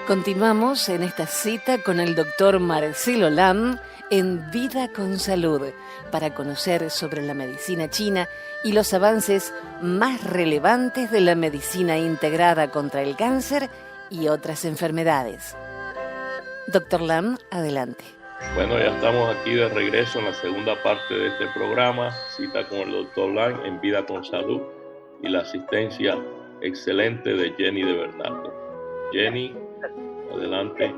Continuamos en esta cita con el doctor Marcelo Lam en Vida con Salud para conocer sobre la medicina china y los avances más relevantes de la medicina integrada contra el cáncer y otras enfermedades. Doctor Lam, adelante. Bueno, ya estamos aquí de regreso en la segunda parte de este programa, cita con el doctor Lam en Vida con Salud y la asistencia excelente de Jenny de Bernardo. Jenny, adelante.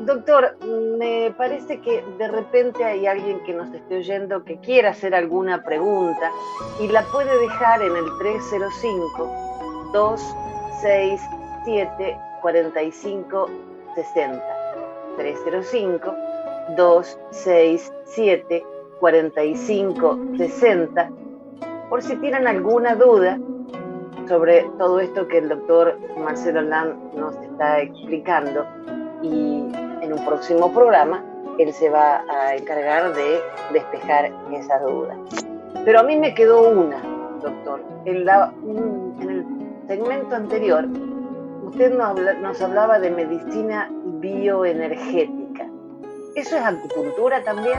Doctor, me parece que de repente hay alguien que nos esté oyendo que quiera hacer alguna pregunta y la puede dejar en el 305-267-4560. 305-267-4560. Por si tienen alguna duda sobre todo esto que el doctor Marcelo Lam nos está explicando, y en un próximo programa él se va a encargar de despejar esas dudas. Pero a mí me quedó una, doctor. En el segmento anterior usted nos hablaba de medicina bioenergética. ¿Eso es acupuntura también?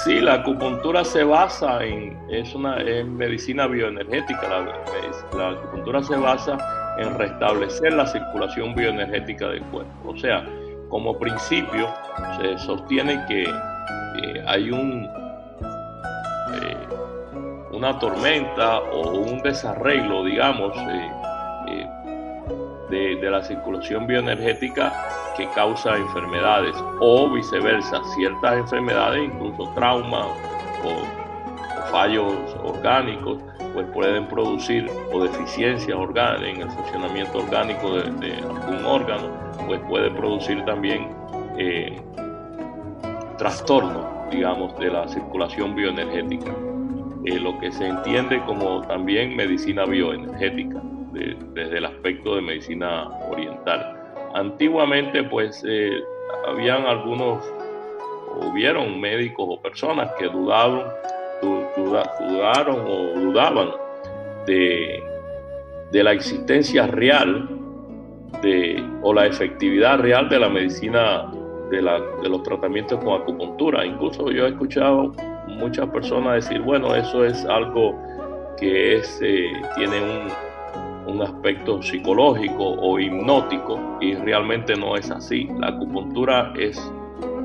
Sí, la acupuntura se basa en medicina bioenergética. La acupuntura se basa en restablecer la circulación bioenergética del cuerpo. O sea, como principio se sostiene que hay una tormenta o un desarreglo, digamos, de la circulación bioenergética que causa enfermedades, o viceversa, ciertas enfermedades, incluso traumas o fallos orgánicos, pues pueden producir, o deficiencias orgánicas en el funcionamiento orgánico de algún órgano, pues puede producir también trastornos, digamos, de la circulación bioenergética, lo que se entiende como también medicina bioenergética, desde el aspecto de medicina oriental. Antiguamente, pues, hubieron médicos o personas que dudaron o dudaban de la existencia real o la efectividad real de la medicina, de los tratamientos con acupuntura. Incluso yo he escuchado muchas personas decir, bueno, eso es algo que tiene un aspecto psicológico o hipnótico, y realmente no es así. La acupuntura es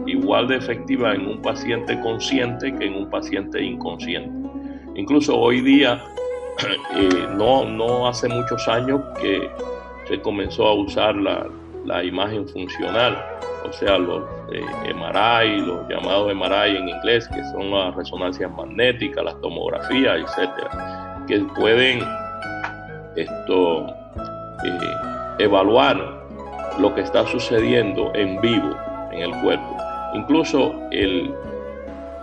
igual de efectiva en un paciente consciente que en un paciente inconsciente. Incluso hoy día, no hace muchos años que se comenzó a usar la imagen funcional, o sea, los MRI, los llamados MRI en inglés, que son las resonancias magnéticas, las tomografías, etcétera, que pueden evaluar lo que está sucediendo en vivo en el cuerpo. Incluso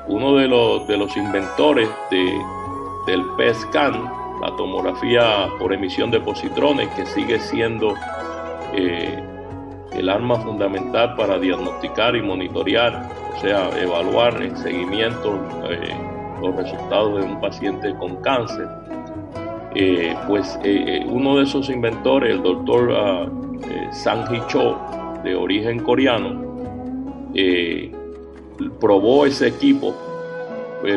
uno de los inventores del PET-scan, la tomografía por emisión de positrones, que sigue siendo el arma fundamental para diagnosticar y monitorear, o sea, evaluar en seguimiento los resultados de un paciente con cáncer. Uno de esos inventores, el doctor Sang-Hee Cho, de origen coreano, probó ese equipo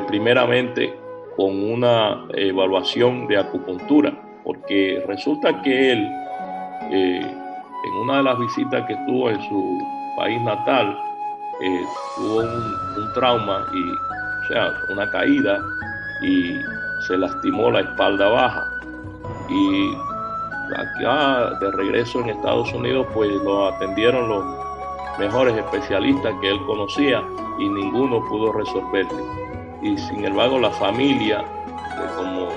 primeramente con una evaluación de acupuntura, porque resulta que él, en una de las visitas que tuvo en su país natal, tuvo un trauma, o sea, una caída, y se lastimó la espalda baja, y acá de regreso en Estados Unidos pues lo atendieron los mejores especialistas que él conocía y ninguno pudo resolverle. Y sin embargo la familia, como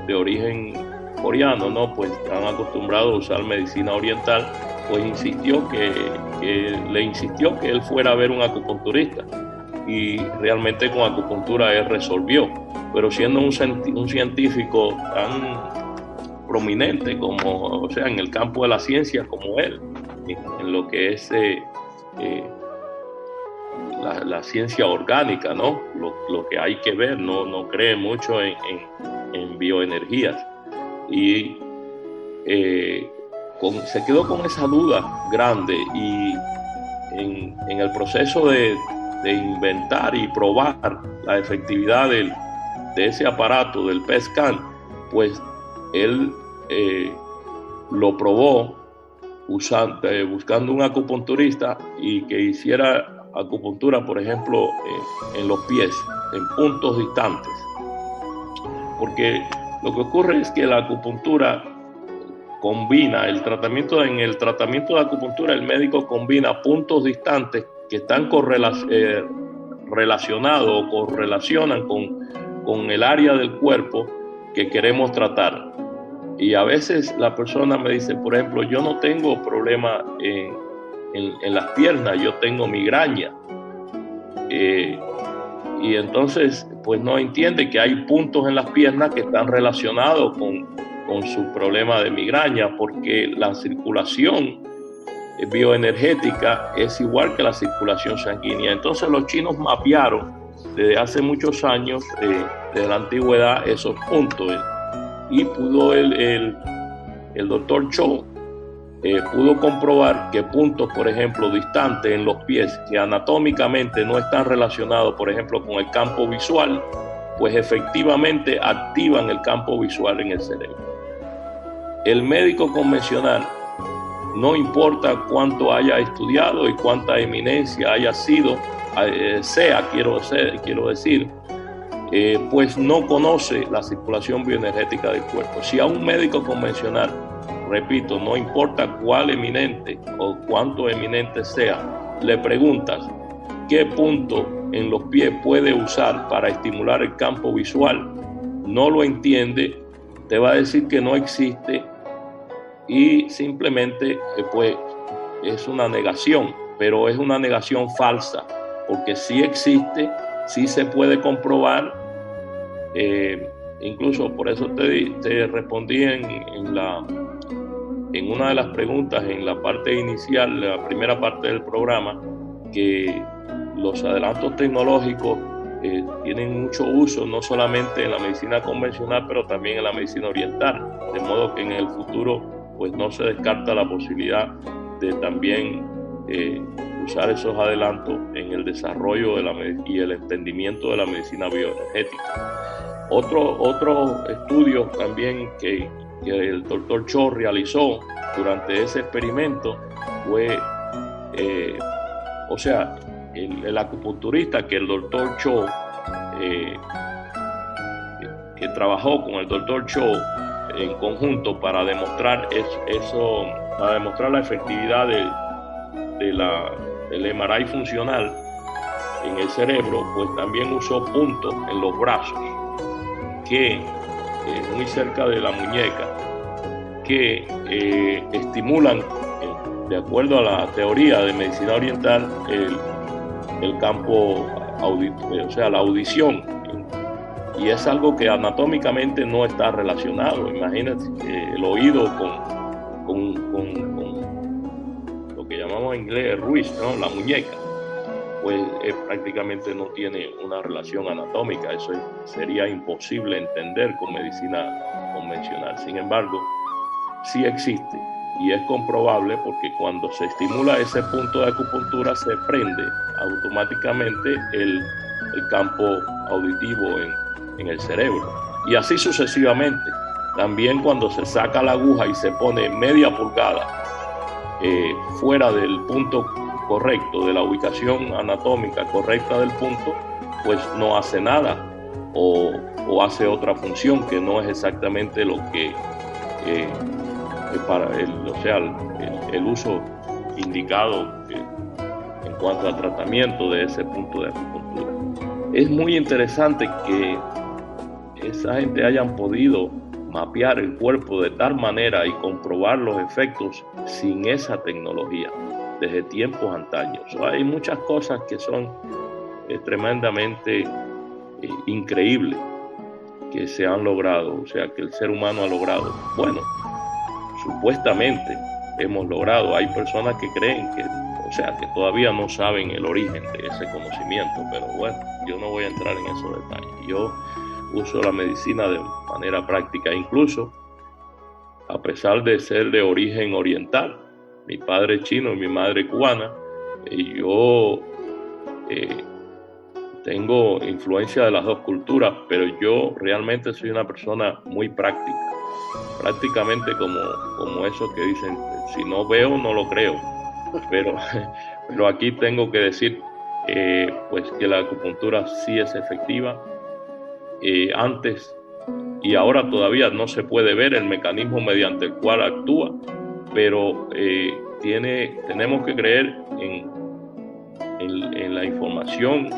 de origen coreano, ¿no?, pues están acostumbrados a usar medicina oriental, pues le insistió que él fuera a ver un acupunturista, y realmente con acupuntura él resolvió. Pero siendo un científico tan prominente como, o sea, en el campo de la ciencia como él, en lo que es la ciencia orgánica, ¿no?, lo que hay que ver, no cree mucho en bioenergías. Y se quedó con esa duda grande, y en el proceso de inventar y probar la efectividad de ese aparato, del PET scan, pues él lo probó buscando un acupunturista y que hiciera acupuntura, por ejemplo, en los pies, en puntos distantes. Porque lo que ocurre es que la acupuntura combina en el tratamiento de acupuntura, el médico combina puntos distantes que están relacionados o correlacionan con el área del cuerpo que queremos tratar. Y a veces la persona me dice, por ejemplo, yo no tengo problema en las piernas, yo tengo migraña. Y entonces, pues no entiende que hay puntos en las piernas que están relacionados con su problema de migraña, porque la circulación bioenergética es igual que la circulación sanguínea. Entonces los chinos mapearon desde hace muchos años, desde la antigüedad, esos puntos, y pudo el doctor Cho pudo comprobar que puntos, por ejemplo, distantes en los pies, que anatómicamente no están relacionados, por ejemplo, con el campo visual, pues efectivamente activan el campo visual en el cerebro. El médico convencional, no importa cuánto haya estudiado y cuánta eminencia haya sido, quiero decir, pues no conoce la circulación bioenergética del cuerpo. Si a un médico convencional, repito, no importa cuál eminente o cuánto eminente sea, le preguntas qué punto en los pies puede usar para estimular el campo visual, no lo entiende, te va a decir que no existe, y simplemente pues es una negación, pero es una negación falsa, porque sí existe, sí se puede comprobar. Incluso por eso te respondí en una de las preguntas, en la parte inicial, la primera parte del programa, que los adelantos tecnológicos tienen mucho uso, no solamente en la medicina convencional, pero también en la medicina oriental, de modo que en el futuro pues no se descarta la posibilidad de también usar esos adelantos en el desarrollo y el entendimiento de la medicina bioenergética. Otro estudio también que el doctor Cho realizó durante ese experimento fue, el acupunturista que el doctor Cho, que trabajó con el doctor Cho en conjunto para demostrar para demostrar la efectividad del MRI funcional en el cerebro, pues también usó puntos en los brazos, que muy cerca de la muñeca, que estimulan, de acuerdo a la teoría de medicina oriental, el campo auditivo, o sea, la audición. Y es algo que anatómicamente no está relacionado. Imagínate el oído con lo que llamamos en inglés el wrist, ¿no? La muñeca, pues prácticamente no tiene una relación anatómica. Eso sería imposible entender con medicina convencional. Sin embargo, sí existe y es comprobable, porque cuando se estimula ese punto de acupuntura se prende automáticamente el campo auditivo en el cerebro, y así sucesivamente. También cuando se saca la aguja y se pone media pulgada fuera del punto correcto, de la ubicación anatómica correcta del punto, pues no hace nada o hace otra función que no es exactamente lo que para el uso indicado en cuanto al tratamiento de ese punto de acupuntura. Es muy interesante que esa gente hayan podido mapear el cuerpo de tal manera y comprobar los efectos sin esa tecnología desde tiempos antaños. Hay muchas cosas que son tremendamente increíbles que se han logrado, o sea, que el ser humano ha logrado. Bueno, supuestamente hemos logrado. Hay personas que creen que todavía no saben el origen de ese conocimiento, pero bueno, yo no voy a entrar en esos detalles. Yo uso la medicina de manera práctica. Incluso a pesar de ser de origen oriental. Mi padre es chino y mi madre cubana, y yo tengo influencia de las dos culturas, pero yo realmente soy una persona muy práctica, prácticamente como eso que dicen, si no veo no lo creo, pero aquí tengo que decir pues que la acupuntura sí es efectiva. Antes y ahora todavía no se puede ver el mecanismo mediante el cual actúa, pero tenemos que creer en la información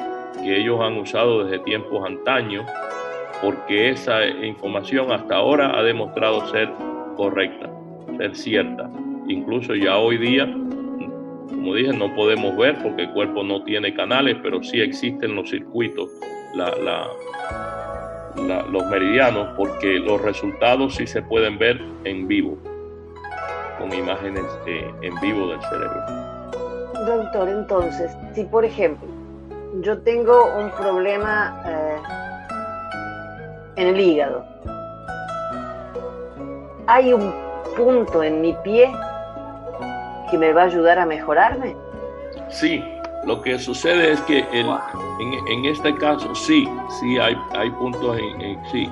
que ellos han usado desde tiempos antaños, porque esa información hasta ahora ha demostrado ser correcta, ser cierta. Incluso ya hoy día, como dije, no podemos ver porque el cuerpo no tiene canales, pero sí existen los circuitos, los meridianos, porque los resultados sí se pueden ver en vivo, con imágenes en vivo del cerebro. Doctor, entonces, si por ejemplo yo tengo un problema en el hígado, ¿hay un punto en mi pie que me va a ayudar a mejorarme? Sí, lo que sucede es que en este caso sí hay puntos sí.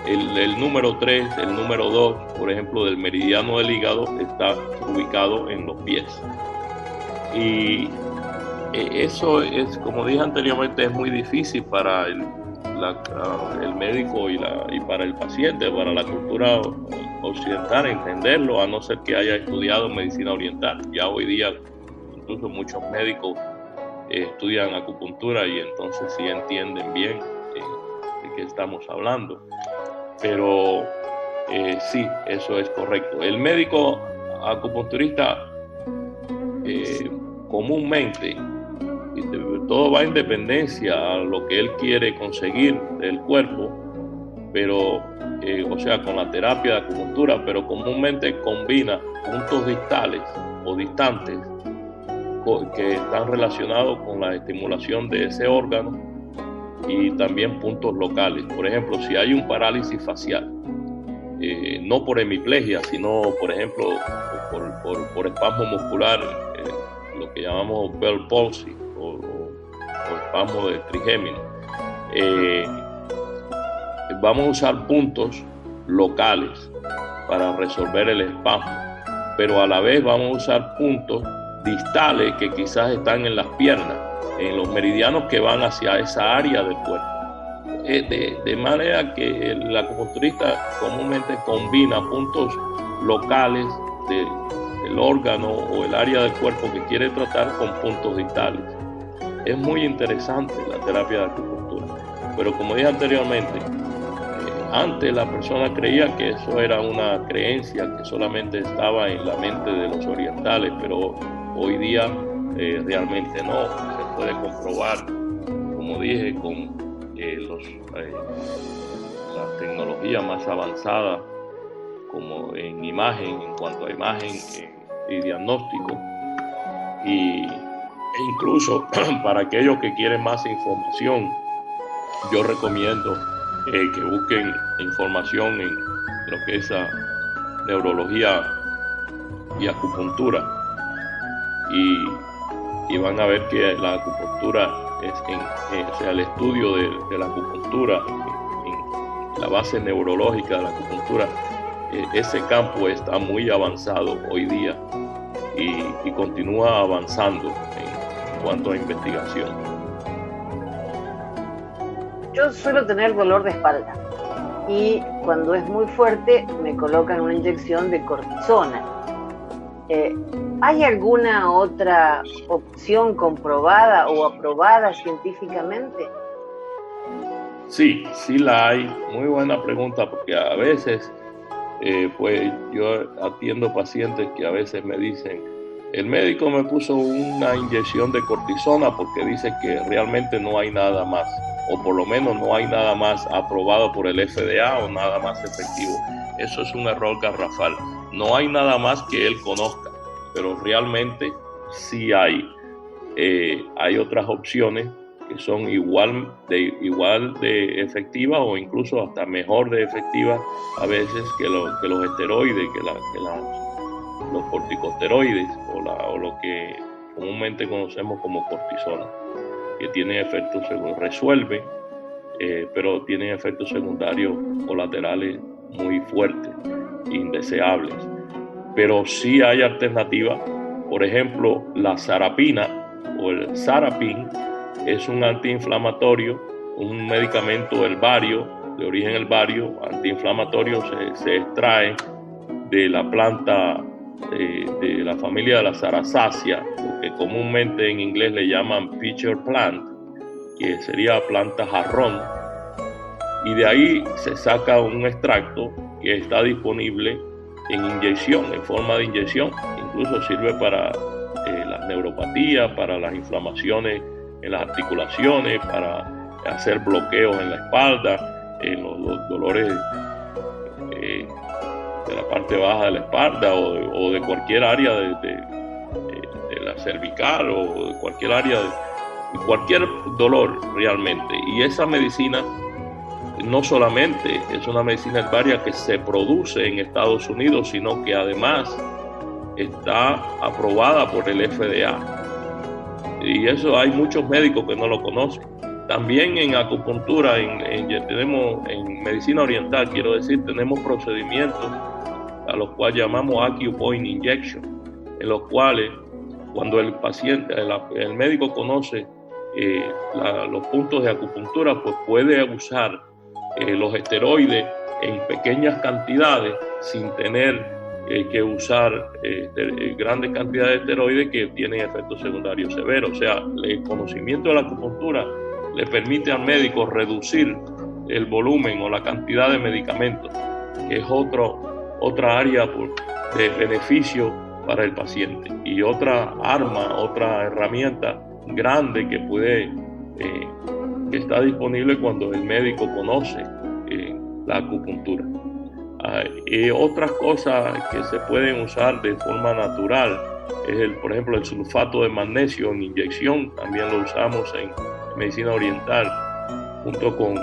El número 3, el número 2, por ejemplo, del meridiano del hígado está ubicado en los pies. Y eso es, como dije anteriormente, es muy difícil para el médico y para el paciente, para la cultura occidental, entenderlo, a no ser que haya estudiado medicina oriental. Ya hoy día, incluso muchos médicos estudian acupuntura y entonces sí entienden bien de qué estamos hablando. Pero sí, eso es correcto. El médico acupunturista comúnmente, todo va en dependencia a lo que él quiere conseguir del cuerpo, pero o sea, con la terapia de acupuntura, pero comúnmente combina puntos distales o distantes que están relacionados con la estimulación de ese órgano y también puntos locales. Por ejemplo, si hay un parálisis facial, no por hemiplegia, sino por ejemplo por espasmo muscular, lo que llamamos Bell palsy o espasmo de trigémino, vamos a usar puntos locales para resolver el espasmo, pero a la vez vamos a usar puntos distales que quizás están en las piernas, en los meridianos que van hacia esa área del cuerpo. De manera que el acupunturista comúnmente combina puntos locales del órgano o el área del cuerpo que quiere tratar con puntos distales. Es muy interesante la terapia de acupuntura, pero como dije anteriormente, antes la persona creía que eso era una creencia que solamente estaba en la mente de los orientales, pero hoy día realmente no. Se puede comprobar, como dije, con las tecnologías más avanzadas, como en imagen, en cuanto a imagen y diagnóstico, e incluso para aquellos que quieren más información, yo recomiendo que busquen información en lo que es neurología y acupuntura, y van a ver que la acupuntura o sea, el estudio de la acupuntura, en la base neurológica de la acupuntura, ese campo está muy avanzado hoy día y continúa avanzando en cuanto a investigación. Yo suelo tener dolor de espalda y cuando es muy fuerte me colocan una inyección de cortisona. ¿Hay alguna otra opción comprobada o aprobada científicamente? Sí la hay. Muy buena pregunta, porque a veces pues yo atiendo pacientes que a veces me dicen, el médico me puso una inyección de cortisona porque dice que realmente no hay nada más, o por lo menos no hay nada más aprobado por el FDA o nada más efectivo. Eso es un error garrafal. No hay nada más que él conozca, pero realmente sí hay otras opciones que son igual de efectivas o incluso hasta mejor de efectivas a veces que los esteroides, los corticosteroides o lo que comúnmente conocemos como cortisona, que tienen efectos resuelven, pero tienen efectos secundarios colaterales muy fuertes, indeseables. Pero sí hay alternativas. Por ejemplo, la sarapina o el Sarapin es un antiinflamatorio, un medicamento herbario, de origen herbario, antiinflamatorio, se extrae de la planta de la familia de la Sarasacea, lo que comúnmente en inglés le llaman pitcher plant, que sería planta jarrón, y de ahí se saca un extracto que está disponible en inyección, en forma de inyección. Incluso sirve para las neuropatías, para las inflamaciones en las articulaciones, para hacer bloqueos en la espalda, en los dolores de la parte baja de la espalda o de cualquier área de la cervical o de cualquier área, de cualquier dolor realmente. Y esa medicina no solamente es una medicina herbaria que se produce en Estados Unidos, sino que además está aprobada por el FDA. Y eso hay muchos médicos que no lo conocen. También en acupuntura, tenemos en medicina oriental, quiero decir, tenemos procedimientos a los cuales llamamos acupoint injection, en los cuales cuando el paciente, el médico conoce los puntos de acupuntura, pues puede usar los esteroides en pequeñas cantidades sin tener que usar grandes cantidades de esteroides que tienen efectos secundarios severos. O sea, el conocimiento de la acupuntura le permite al médico reducir el volumen o la cantidad de medicamentos, que es otra área de beneficio para el paciente, y otra arma, otra herramienta grande que está disponible cuando el médico conoce la acupuntura. Otras cosas que se pueden usar de forma natural es, por ejemplo, el sulfato de magnesio en inyección. También lo usamos en medicina oriental junto con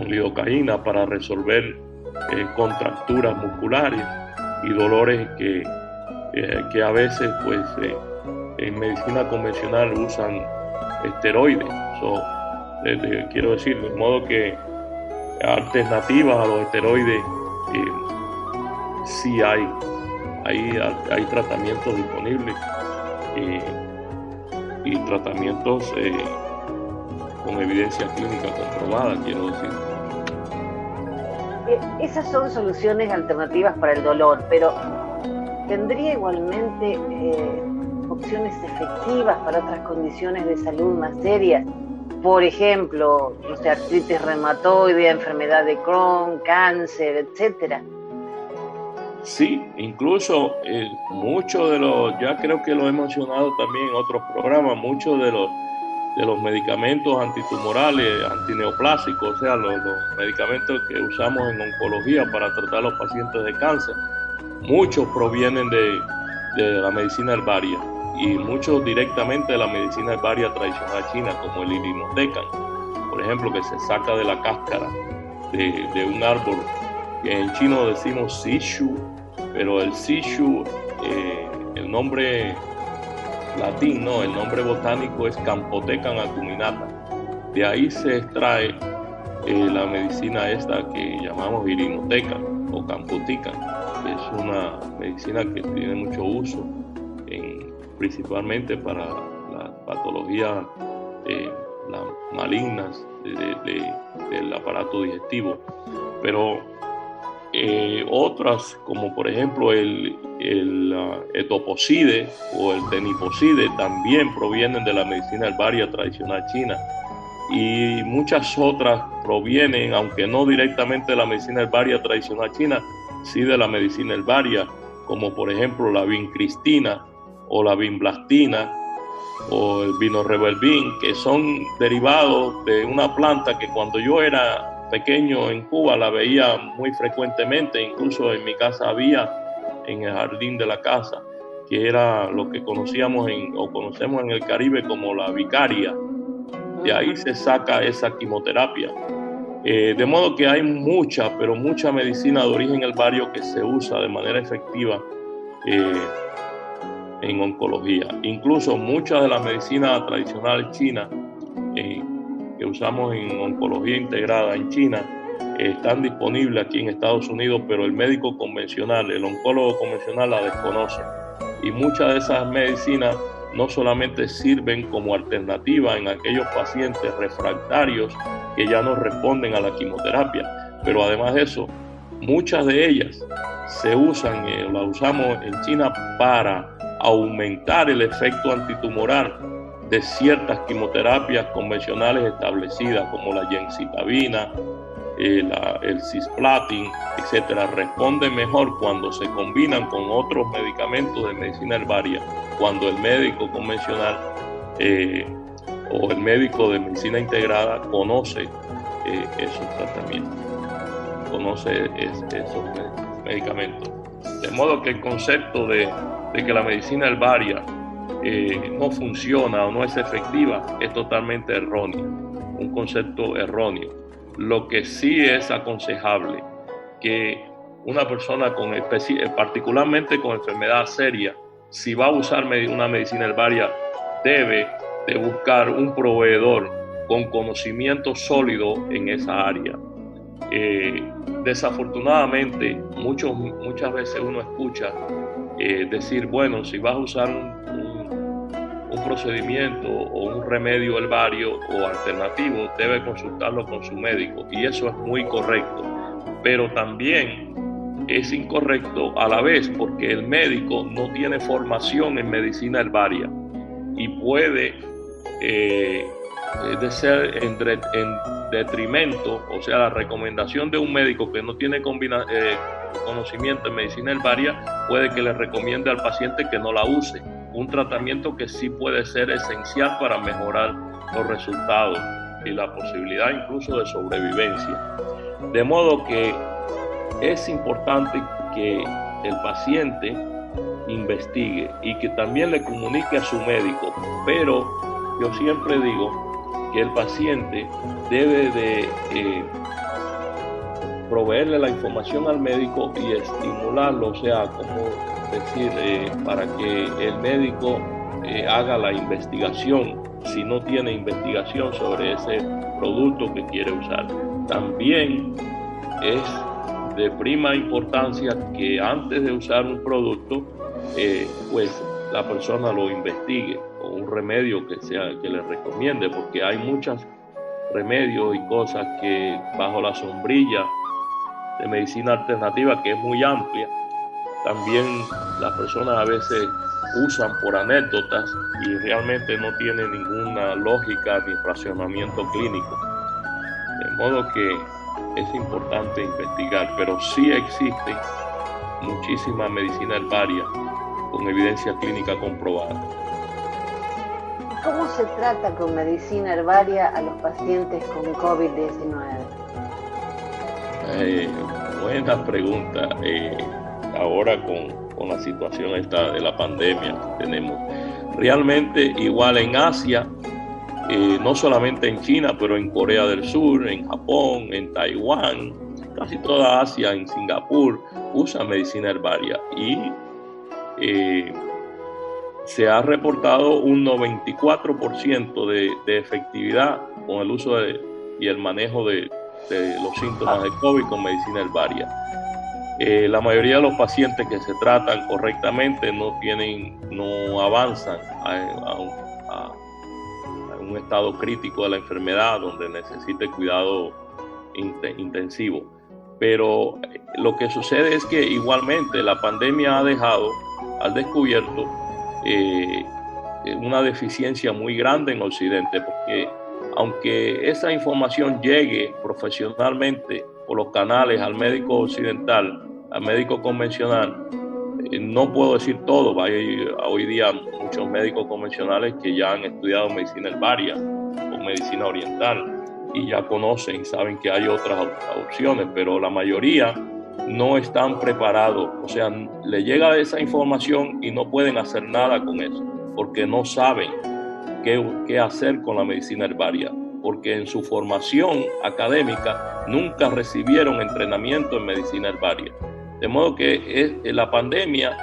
lidocaína para resolver contracturas musculares y dolores que a veces pues en medicina convencional usan esteroides. Quiero decir, de modo que alternativas a los esteroides sí hay tratamientos disponibles y tratamientos con evidencia clínica comprobada, quiero decir. Esas son soluciones alternativas para el dolor, pero ¿tendría igualmente opciones efectivas para otras condiciones de salud más serias? Por ejemplo, artritis reumatoide, enfermedad de Crohn, cáncer, etcétera. Sí, incluso muchos de los, ya creo que lo he mencionado también en otros programas, muchos de los medicamentos antitumorales, antineoplásicos, o sea, los medicamentos que usamos en oncología para tratar a los pacientes de cáncer, muchos provienen de la medicina herbaria y muchos directamente de la medicina herbaria tradicional china, como el irinotecan, por ejemplo, que se saca de la cáscara de un árbol, que en chino decimos sishu, pero el sishu, el nombre latín, no, el nombre botánico es Campotecan acuminata. De ahí se extrae la medicina esta que llamamos irinotecan o campotican, que es una medicina que tiene mucho uso principalmente para las patologías malignas del aparato digestivo. Pero otras, como por ejemplo el etoposide o el teniposide, también provienen de la medicina herbaria tradicional china, y muchas otras provienen, aunque no directamente de la medicina herbaria tradicional china, sí de la medicina herbaria, como por ejemplo la vincristina o la vinblastina o el vinorelbin, que son derivados de una planta que cuando yo era pequeño en Cuba la veía muy frecuentemente, incluso en mi casa había, en el jardín de la casa, que era lo que conocemos en el Caribe como la vicaria, De ahí se saca esa quimioterapia. De modo que hay mucha medicina de origen herbario que se usa de manera efectiva en oncología. Incluso muchas de las medicinas tradicionales chinas que usamos en oncología integrada en China están disponibles aquí en Estados Unidos, pero el médico convencional, el oncólogo convencional la desconoce. Y muchas de esas medicinas no solamente sirven como alternativa en aquellos pacientes refractarios que ya no responden a la quimioterapia, pero además de eso, muchas de ellas se usan, las usamos en China para aumentar el efecto antitumoral de ciertas quimioterapias convencionales establecidas, como la gemcitabina, el cisplatin, etcétera. Responde mejor cuando se combinan con otros medicamentos de medicina herbaria, cuando el médico convencional o el médico de medicina integrada conoce esos tratamientos, conoce esos medicamentos. De modo que el concepto de que la medicina herbaria no funciona o no es efectiva es totalmente erróneo, un concepto erróneo. Lo que sí es aconsejable que una persona particularmente con enfermedad seria, si va a usar una medicina herbaria, debe de buscar un proveedor con conocimiento sólido en esa área. Desafortunadamente, muchas veces uno escucha decir, bueno, si vas a usar un procedimiento o un remedio herbario o alternativo, debe consultarlo con su médico, y eso es muy correcto, pero también es incorrecto a la vez porque el médico no tiene formación en medicina herbaria y puede de ser en detrimento, o sea, la recomendación de un médico que no tiene conocimiento en medicina herbaria puede que le recomiende al paciente que no la use, un tratamiento que sí puede ser esencial para mejorar los resultados y la posibilidad incluso de sobrevivencia. De modo que es importante que el paciente investigue y que también le comunique a su médico, pero yo siempre digo que el paciente debe de proveerle la información al médico y estimularlo, o sea, como decir, para que el médico haga la investigación, si no tiene investigación sobre ese producto que quiere usar. También es de prima importancia que antes de usar un producto, pues la persona lo investigue, o un remedio que le recomiende, porque hay muchos remedios y cosas que bajo la sombrilla de medicina alternativa, que es muy amplia, también las personas a veces usan por anécdotas y realmente no tienen ninguna lógica ni racionamiento clínico. De modo que es importante investigar, pero sí existe muchísima medicina herbaria con evidencia clínica comprobada. ¿Cómo se trata con medicina herbaria a los pacientes con COVID-19? Buena pregunta. Ahora con la situación esta de la pandemia que tenemos, realmente igual en Asia, no solamente en China, pero en Corea del Sur, en Japón, en Taiwán, casi toda Asia, en Singapur, usa medicina herbaria y se ha reportado un 94% de efectividad con el uso y el manejo de los síntomas de COVID con medicina herbaria. La mayoría de los pacientes que se tratan correctamente no avanzan a un estado crítico de la enfermedad donde necesite cuidado intensivo. Pero lo que sucede es que igualmente la pandemia ha dejado al descubierto una deficiencia muy grande en Occidente, porque aunque esa información llegue profesionalmente por los canales al médico occidental, al médico convencional, no puedo decir todo. Hay hoy día muchos médicos convencionales que ya han estudiado medicina herbaria o medicina oriental y ya conocen y saben que hay otras opciones, pero la mayoría no están preparados, o sea, le llega esa información y no pueden hacer nada con eso, porque no saben qué hacer con la medicina herbaria, porque en su formación académica nunca recibieron entrenamiento en medicina herbaria. De modo que la pandemia,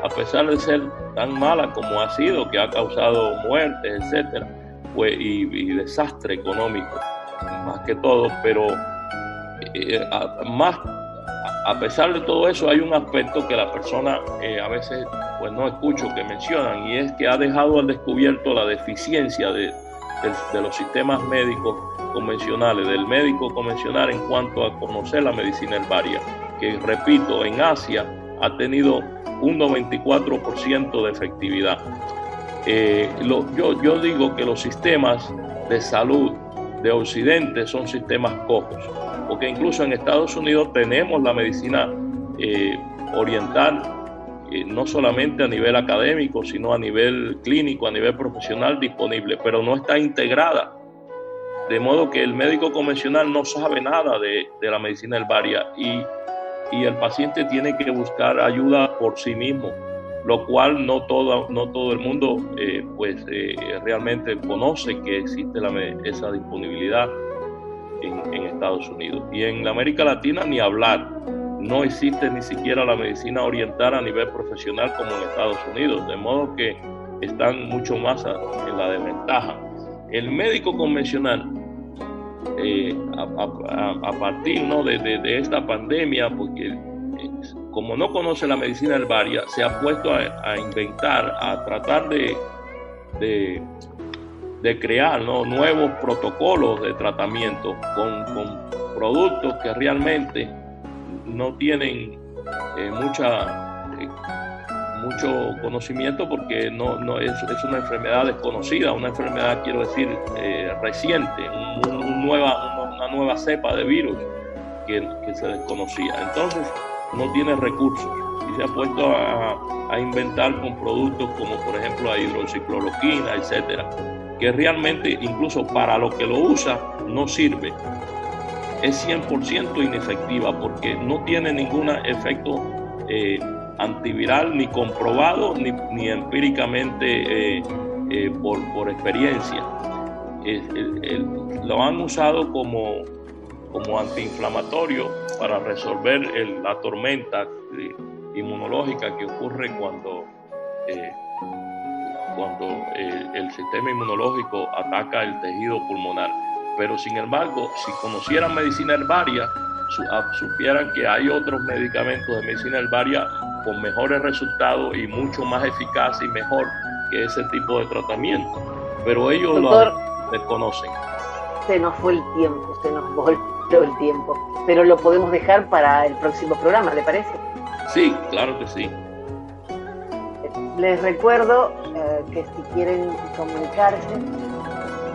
a pesar de ser tan mala como ha sido, que ha causado muertes, etcétera, pues, y desastre económico, más que todo, pero a pesar de todo eso, hay un aspecto que la persona a veces pues no escucho que mencionan, y es que ha dejado al descubierto la deficiencia de los sistemas médicos convencionales, del médico convencional en cuanto a conocer la medicina herbaria, que, repito, en Asia ha tenido un 94% de efectividad. Yo digo que los sistemas de salud de Occidente son sistemas cojos, porque incluso en Estados Unidos tenemos la medicina oriental, no solamente a nivel académico, sino a nivel clínico, a nivel profesional disponible, pero no está integrada. De modo que el médico convencional no sabe nada de la medicina herbaria y el paciente tiene que buscar ayuda por sí mismo, lo cual no todo el mundo realmente conoce que existe esa disponibilidad en Estados Unidos. Y en la América Latina ni hablar, no existe ni siquiera la medicina oriental a nivel profesional como en Estados Unidos, de modo que están mucho más en la desventaja. El médico convencional, a partir de esta pandemia, porque como no conoce la medicina herbaria, se ha puesto a inventar, a tratar de crear, ¿no?, nuevos protocolos de tratamiento con productos que realmente no tienen mucho conocimiento, porque no es una enfermedad desconocida, una enfermedad, quiero decir, reciente, una nueva cepa de virus que se desconocía. Entonces no tiene recursos y se ha puesto a inventar con productos como, por ejemplo, la hidroxicloroquina, etcétera, que realmente incluso para lo que lo usa no sirve. Es 100% inefectiva porque no tiene ningún efecto antiviral, ni comprobado ni empíricamente por experiencia. Lo han usado como antiinflamatorio para resolver la tormenta inmunológica que ocurre cuando el sistema inmunológico ataca el tejido pulmonar. Pero sin embargo, si conocieran medicina herbaria, supieran que hay otros medicamentos de medicina herbaria con mejores resultados y mucho más eficaz y mejor que ese tipo de tratamiento. Pero ellos lo desconocen. Se nos fue el tiempo, se nos volvió el tiempo, pero lo podemos dejar para el próximo programa, ¿le parece? Sí, claro que sí. Les recuerdo que si quieren comunicarse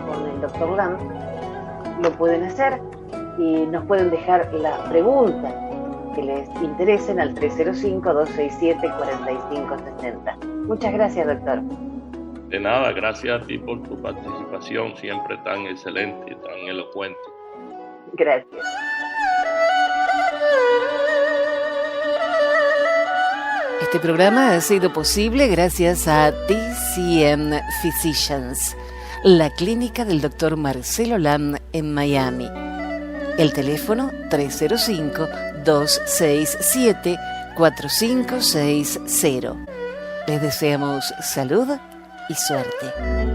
con el Dr. Lam, lo pueden hacer y nos pueden dejar la pregunta que les interesen al 305-267-4560. Muchas gracias, doctor. De nada, gracias a ti por tu participación, siempre tan excelente y tan elocuente. Gracias. Este programa ha sido posible gracias a TCM Physicians, la clínica del Dr. Marcelo Lam en Miami. El teléfono 305-267-4560. Les deseamos salud y suerte.